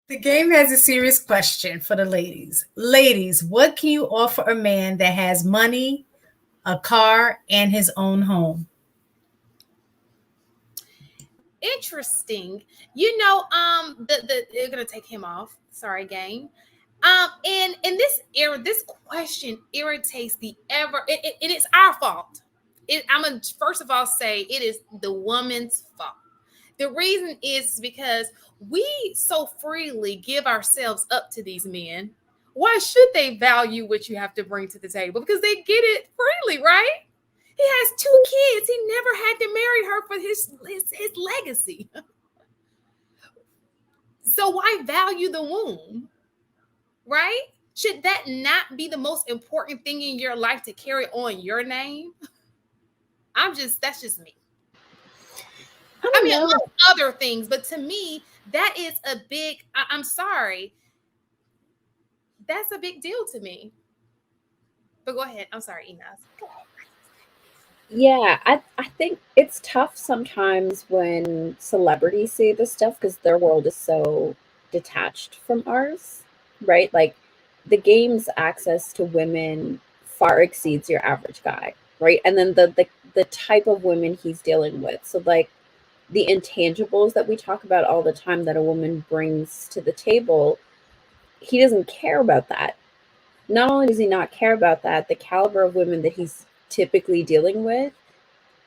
The game has a serious question for the ladies. Ladies, what can you offer a man that has money, a car, and his own home? Interesting. The they're gonna take him off. Sorry, game. And in this era, this question irritates the ever. It is our fault. I'm gonna first of all say it is the woman's fault. The reason is because we so freely give ourselves up to these men. Why should they value what you have to bring to the table? Because they get it freely, right? He has two kids. He never had to marry her for his legacy. So why value the womb, right? Should that not be the most important thing in your life to carry on your name? That's just me. I mean, among other things, but to me, that is a big, I'm sorry, that's a big deal to me. But go ahead. I'm sorry, Enos. Go ahead. Yeah, I think it's tough sometimes when celebrities say this stuff because their world is so detached from ours, right? Like the game's access to women far exceeds your average guy, right? And then the type of women he's dealing with. So like the intangibles that we talk about all the time that a woman brings to the table, he doesn't care about that. Not only does he not care about that, the caliber of women that he's typically dealing with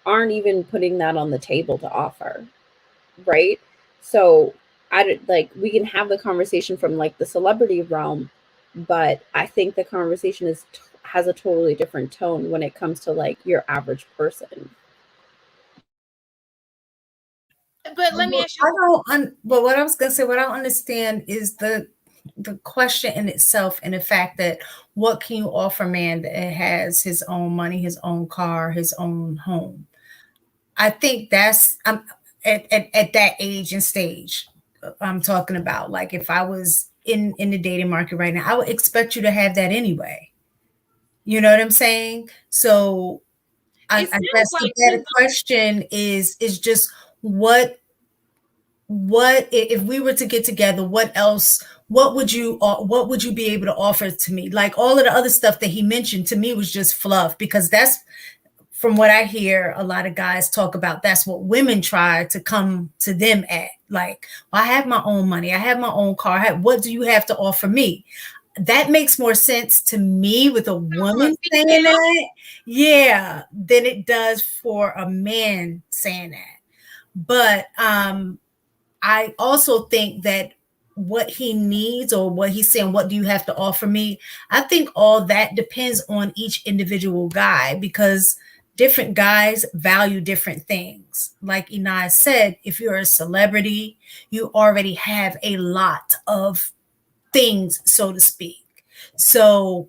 aren't even putting that on the table to offer, right? So like we can have the conversation from like the celebrity realm, but I think the conversation has a totally different tone when it comes to like your average person. But let me ask you. But what I was gonna say, what I don't understand is the question in itself, and the fact that what can you offer a man that has his own money, his own car, his own home? I think that's at that age and stage I'm talking about. Like if I was in the dating market right now, I would expect you to have that anyway. You know what I'm saying? So I guess the better question is just what if we were to get together, what else, what would you be able to offer to me? Like all of the other stuff that he mentioned to me was just fluff, because that's, from what I hear a lot of guys talk about, that's what women try to come to them at. Like, well, I have my own money, I have my own car, what do you have to offer me? That makes more sense to me with a woman saying that, yeah, than it does for a man saying that. But I also think that what he needs, or what he's saying, what do you have to offer me? I think all that depends on each individual guy, because different guys value different things. Like Inai said, if you're a celebrity, you already have a lot of things, so to speak. So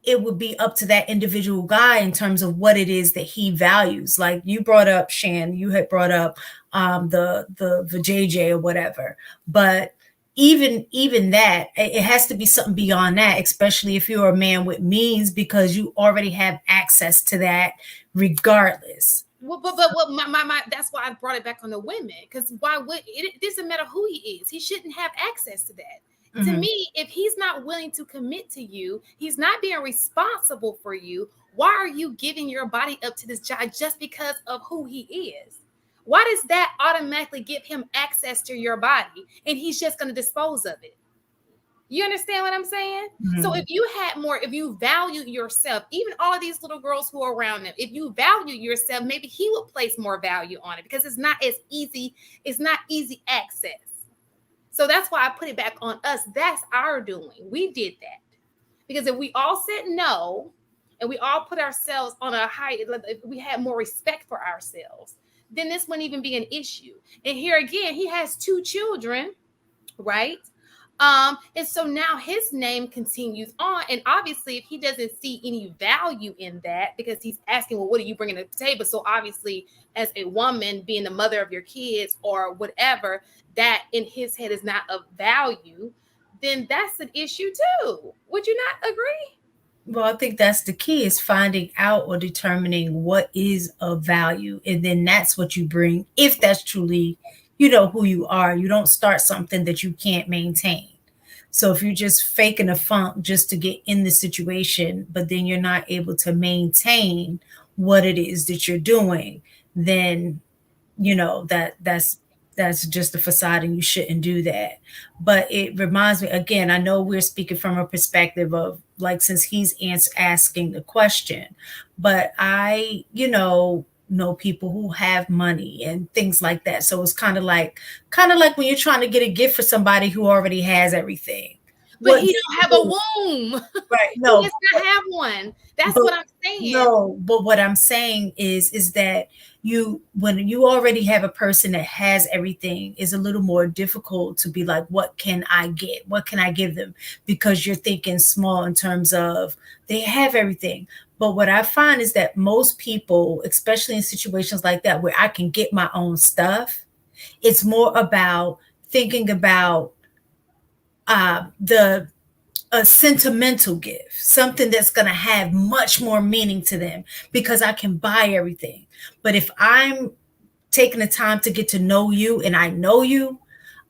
it would be up to that individual guy in terms of what it is that he values. Like you brought up, Shan, you had brought up the JJ or whatever, but even that, it has to be something beyond that, especially if you're a man with means, because you already have access to that regardless. Well, but my that's why I brought it back on the women, because why would it doesn't matter who he is, he shouldn't have access to that. To me, if he's not willing to commit to you, he's not being responsible for you. Why are you giving your body up to this guy just because of who he is? Why does that automatically give him access to your body and he's just going to dispose of it? You understand what I'm saying? So if you value yourself, even all of these little girls who are around them, if you value yourself, maybe he will place more value on it, because it's not easy access. So that's why I put it back on us. That's our doing. We did that. Because if we all said no, and we all put ourselves on a high, if we had more respect for ourselves, then this wouldn't even be an issue. And here again, he has 2 children, right? And so now his name continues on. And obviously, if he doesn't see any value in that, because he's asking, well, what are you bringing to the table? So obviously, as a woman, being the mother of your kids or whatever, that in his head is not of value, then that's an issue too. Would you not agree? Well, I think that's the key, is finding out or determining what is of value. And then that's what you bring, if that's truly, who you are. You don't start something that you can't maintain. So if you're just faking a funk just to get in the situation, but then you're not able to maintain what it is that you're doing, then that's just a facade and you shouldn't do that. But it reminds me, again, I know we're speaking from a perspective of like, since he's asking the question, but I know people who have money and things like that. So it's kind of like when you're trying to get a gift for somebody who already has everything. But he don't have a womb. Right. He No. does not have one. That's what I'm saying. No, but what I'm saying is that when you already have a person that has everything, is a little more difficult to be like, what can I get? What can I give them? Because you're thinking small in terms of they have everything. But what I find is that most people, especially in situations like that where I can get my own stuff, it's more about thinking about the a sentimental gift, something that's going to have much more meaning to them because I can buy everything. But if I'm taking the time to get to know you and I know you,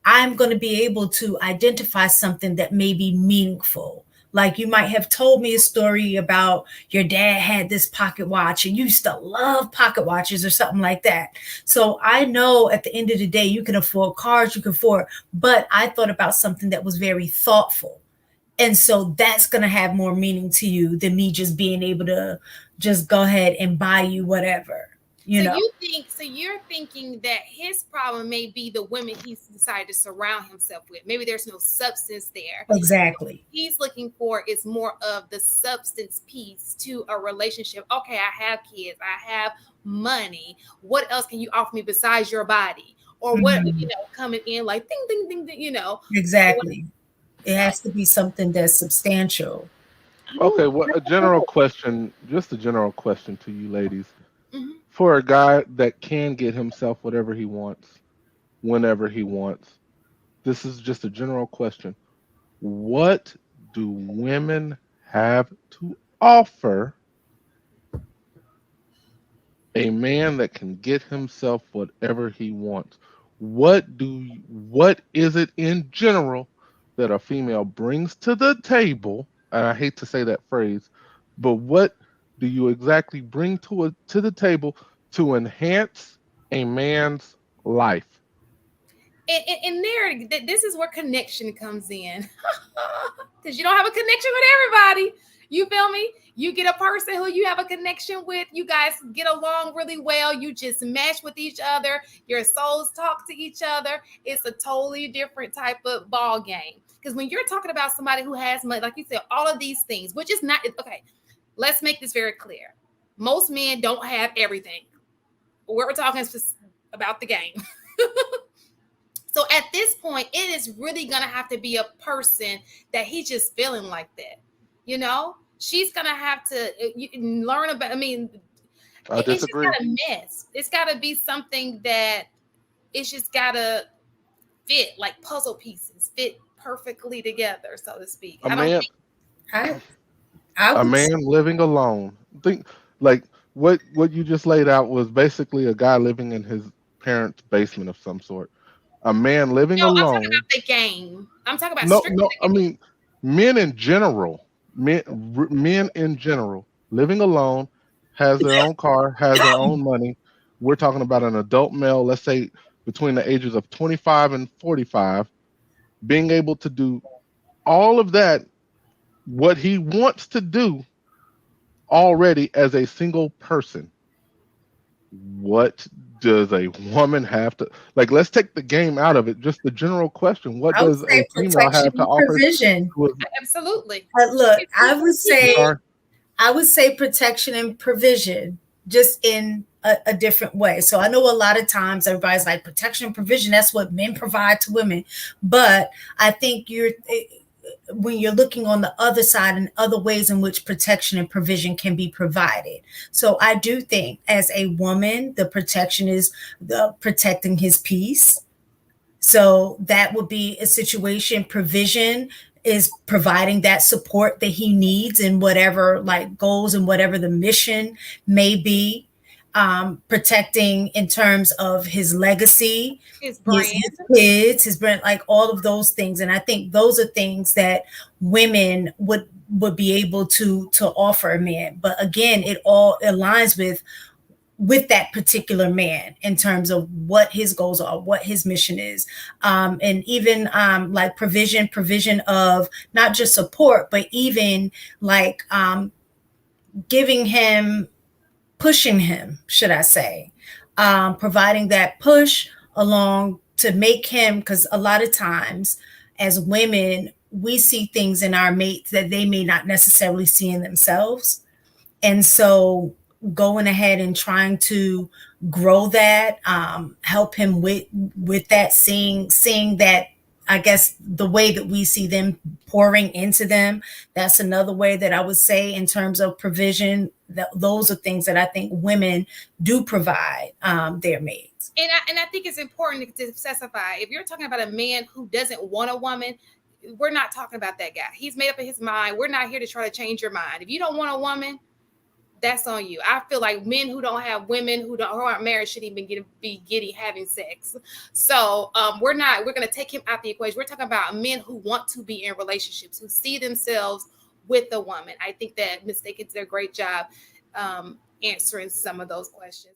I'm going to be able to identify something that may be meaningful. Like you might have told me a story about your dad had this pocket watch and you used to love pocket watches or something like that. So I know at the end of the day, you can afford cars, you can afford, but I thought about something that was very thoughtful. And so that's going to have more meaning to you than me just being able to just go ahead and buy you whatever. So you're thinking that his problem may be the women he's decided to surround himself with. Maybe there's no substance there. Exactly. What he's looking for is more of the substance piece to a relationship. Okay, I have kids, I have money. What else can you offer me besides your body? Or what, coming in like ding, ding, ding, ding, Exactly. It has to be something that's substantial. Okay, well, just a general question to you ladies. Mm-hmm. For a guy that can get himself whatever he wants, whenever he wants, this is just a general question. What do women have to offer a man that can get himself whatever he wants? What is it in general that a female brings to the table? And I hate to say that phrase, but what do you exactly bring to the table to enhance a man's life? And this is where connection comes in. Because you don't have a connection with everybody. You feel me? You get a person who you have a connection with. You guys get along really well. You just mesh with each other. Your souls talk to each other. It's a totally different type of ball game. Because when you're talking about somebody who has money, like you said, all of these things, which is not, okay, let's make this very clear. Most men don't have everything. We're talking about the game. So at this point, it is really going to have to be a person that he's just feeling like that. She's going to have to learn about, I disagree. It's just got to mess. It's got to be something that it's just got to fit like puzzle pieces, fit perfectly together, so to speak. A man living alone. Think like what you just laid out was basically a guy living in his parents' basement of some sort. A man living alone. I'm talking about the game. I'm talking about the game. Men in general. Men in general living alone, has their own car, has their own money. We're talking about an adult male, let's say between the ages of 25 and 45, being able to do all of that, what he wants to do already as a single person. What does a woman have to, like, let's take the game out of it, just the general question. What does a female have to offer? Provision. Absolutely. Look, I would say protection and provision, just in a different way. So I know a lot of times everybody's like protection and provision, that's what men provide to women. But I think when you're looking on the other side and other ways in which protection and provision can be provided. So I do think as a woman, the protection is protecting his peace. So that would be a situation. Provision is providing that support that he needs in whatever like goals and whatever the mission may be. protecting in terms of his legacy, his brand, his kids, his brand, like all of those things. And I think those are things that women would be able to offer a man. But again, it all aligns with that particular man in terms of what his goals are, what his mission is, and even like provision of not just support, but even like giving him, pushing him, should I say, providing that push along to make him, because a lot of times as women, we see things in our mates that they may not necessarily see in themselves. And so going ahead and trying to grow that, help him with that, seeing that, I guess the way that we see them pouring into them, that's another way that I would say in terms of provision, that those are things that I think women do provide their mates. And I think it's important to specify, if you're talking about a man who doesn't want a woman, we're not talking about that guy. He's made up in his mind. We're not here to try to change your mind. If you don't want a woman, that's on you. I feel like men who don't have women, who aren't married, shouldn't even be having sex. So we're going to take him out the equation. We're talking about men who want to be in relationships, who see themselves with a woman. I think that Ms. They did a great job answering some of those questions.